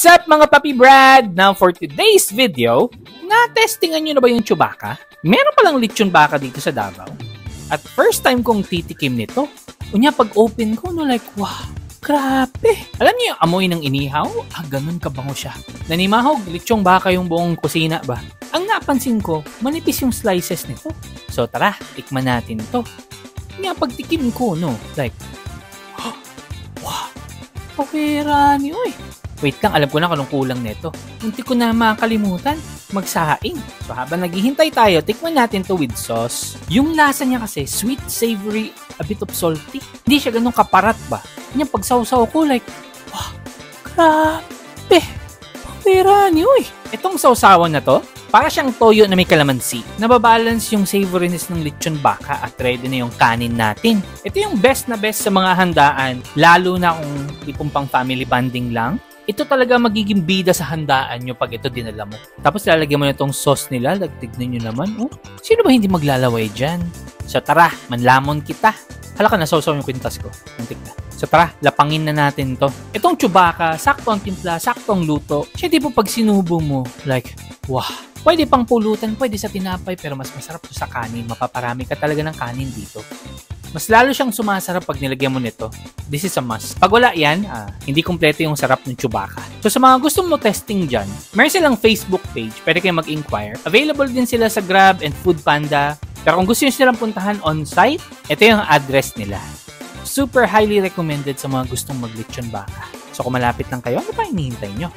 What's up mga Papi Brad? Now for today's video, na-testingan nyo na ba yung Chewbacca? Meron palang lechon baka dito sa Davao. At first time kong titikim nito. Unya pag open ko, like, wow, grabe. Alam niyo yung amoy ng inihaw? Ganun kabango siya. Nanimahog, lechong baka yung buong kusina ba? Ang napansin ko, manipis yung slices nito. So tara, tikman natin to. Unya pagtikim ko, like, wow, pawera niyo eh. Wait lang, alam ko na kung kulang nito. Munti ko na makalimutan, magsaing. So habang naghihintay tayo, tikman natin to with sauce. Yung lasa niya kasi, sweet, savory, a bit of salty. Hindi siya ganun kaparat ba? Yung pagsawsaw ko, like, wow, grabe. Pera niyo eh. Itong sawsawan na to, para siyang toyo na may kalamansi. Nababalance yung savoriness ng lechon baka at ready na yung kanin natin. Ito yung best na best sa mga handaan, lalo na kung tipong pang family bonding lang. Ito talaga magiging bida sa handaan nyo pag ito dinala mo. Tapos lalagyan mo na itong sauce nila. Tignan nyo naman. Oh, sino ba hindi maglalaway dyan? So tara, manlamon kita. Hala ka, nasawsaw yung kwintas ko. Muntik na. So tara, lapangin na natin to. Itong Chewbacca, sakto ang timpla, sakto ang luto. Siya di po pag sinubo mo, like, wow. Pwede pang pulutan, pwede sa tinapay, pero mas masarap to sa kanin. Mapaparami ka talaga ng kanin dito. Mas lalo siyang sumasarap pag nilagyan mo nito. This is a must. Pag wala yan, hindi kompleto yung sarap ng Chewbacca. So sa mga gustong mo testing dyan, meron silang Facebook page. Pwede kayo mag-inquire. Available din sila sa Grab and Foodpanda. Pero kung gusto nyo silang puntahan on-site, ito yung address nila. Super highly recommended sa mga gustong mag-lechon baka. So kung malapit lang kayo, ano pa hinihintay nyo?